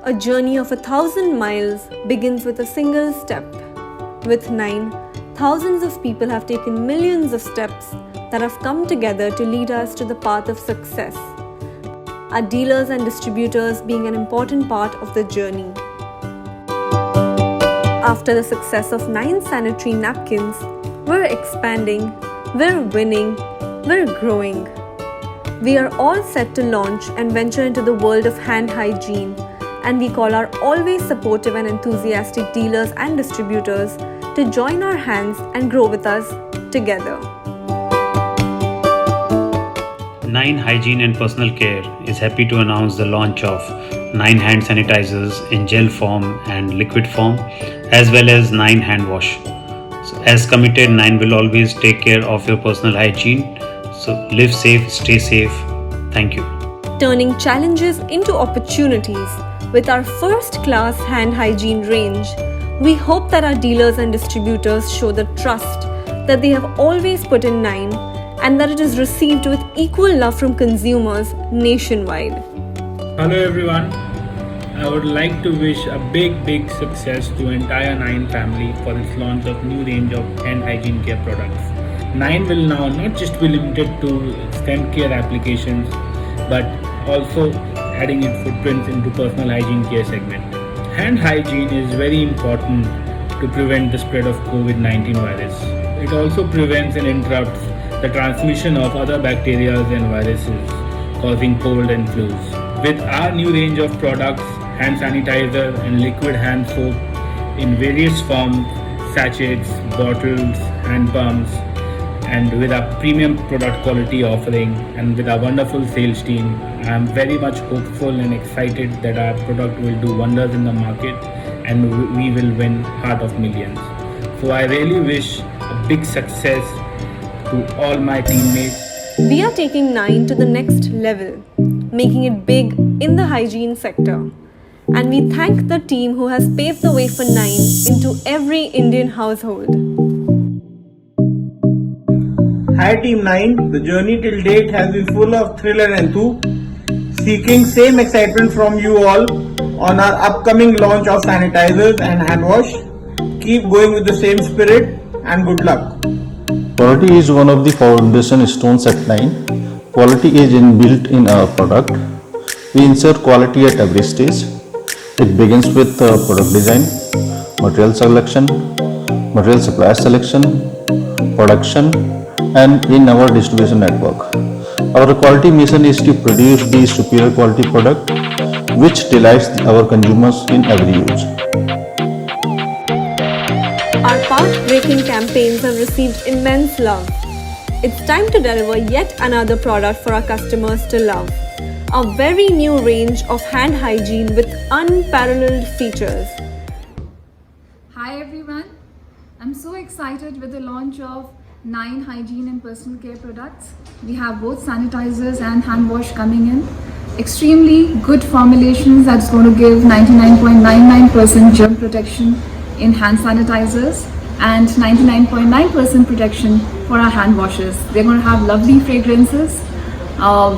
A journey of 1,000 miles begins with a single step. With 9, thousands of people have taken millions of steps that have come together to lead us to the path of success. Our dealers and distributors being an important part of the journey. After the success of 9 sanitary napkins, we're expanding, we're winning, we're growing. We are all set to launch and venture into the world of hand hygiene, and we call our always supportive and enthusiastic dealers and distributors to join our hands and grow with us together. 9 Hygiene and Personal Care is happy to announce the launch of 9 hand sanitizers in gel form and liquid form, as well as 9 hand wash. So as committed, 9 will always take care of your personal hygiene. So live safe, stay safe. Thank you. Turning challenges into opportunities with our first-class hand hygiene range, we hope that our dealers and distributors show the trust that they have always put in 9 and that it is received with equal love from consumers nationwide. Hello everyone. I would like to wish a big success to entire 9 family for its launch of new range of hand hygiene care products. 9 will now not just be limited to stem care applications, but also adding its footprints into personal hygiene care segment. Hand hygiene is very important to prevent the spread of COVID-19 virus. It also prevents and interrupts the transmission of other bacteria and viruses causing cold and flus. With our new range of products, hand sanitizer and liquid hand soap in various forms, sachets, bottles, hand pumps, and with our premium product quality offering and with our wonderful sales team, I am very much hopeful and excited that our product will do wonders in the market and we will win heart of millions. So I really wish a big success to all my teammates. We are taking 9 to the next level, making it big in the hygiene sector. And we thank the team who has paved the way for 9 into every Indian household. Hi Team 9, the journey till date has been full of thrill and enthuse, seeking same excitement from you all on our upcoming launch of sanitizers and hand wash. Keep going with the same spirit and good luck. Quality is one of the foundation stones at 9. Quality is inbuilt in our product. We ensure quality at every stage. It begins with product design, material selection, material supply selection, production, and in our distribution network. Our quality mission is to produce the superior quality product which delights our consumers in every use. Our path-breaking campaigns have received immense love. It's time to deliver yet another product for our customers to love. A very new range of hand hygiene with unparalleled features. Hi everyone, I'm so excited with the launch of 9 hygiene and personal care products. We have both sanitizers and hand wash coming in. Extremely good formulations that's going to give 99.99% germ protection in hand sanitizers and 99.9% protection for our hand washes. They're going to have lovely fragrances,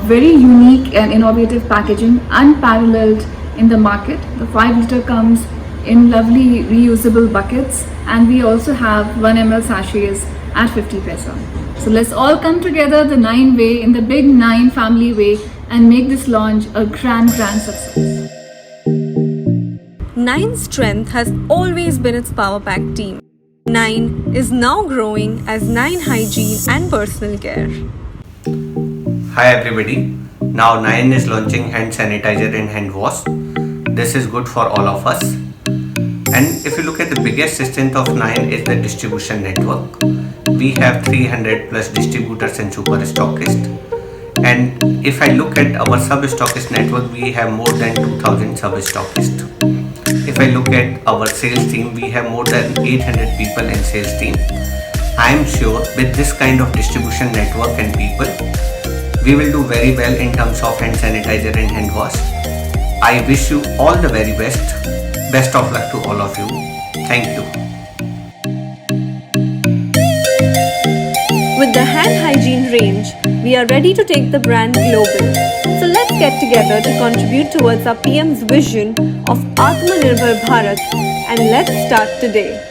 very unique and innovative packaging, unparalleled in the market. The 5 liter comes in lovely reusable buckets, and we also have 1 ml sachets at 50 paisa. So let's all come together the 9 way, in the big 9 family way, and make this launch a grand success. 9's strength has always been its power pack team. 9 is now growing as 9 hygiene and personal care. Hi everybody, now 9 is launching hand sanitizer and hand wash. This is good for all of us. And if you look at the biggest strength of 9 is the distribution network. We have 300 plus distributors and super stockists. And if I look at our sub-stockist network, we have more than 2000 sub-stockists. If I look at our sales team, we have more than 800 people in sales team. I am sure with this kind of distribution network and people, we will do very well in terms of hand sanitizer and hand wash. I wish you all the very best. Best of luck to all of you. Thank you. With the hand hygiene range, we are ready to take the brand global. So let's get together to contribute towards our PM's vision of Atmanirbhar Bharat, and let's start today.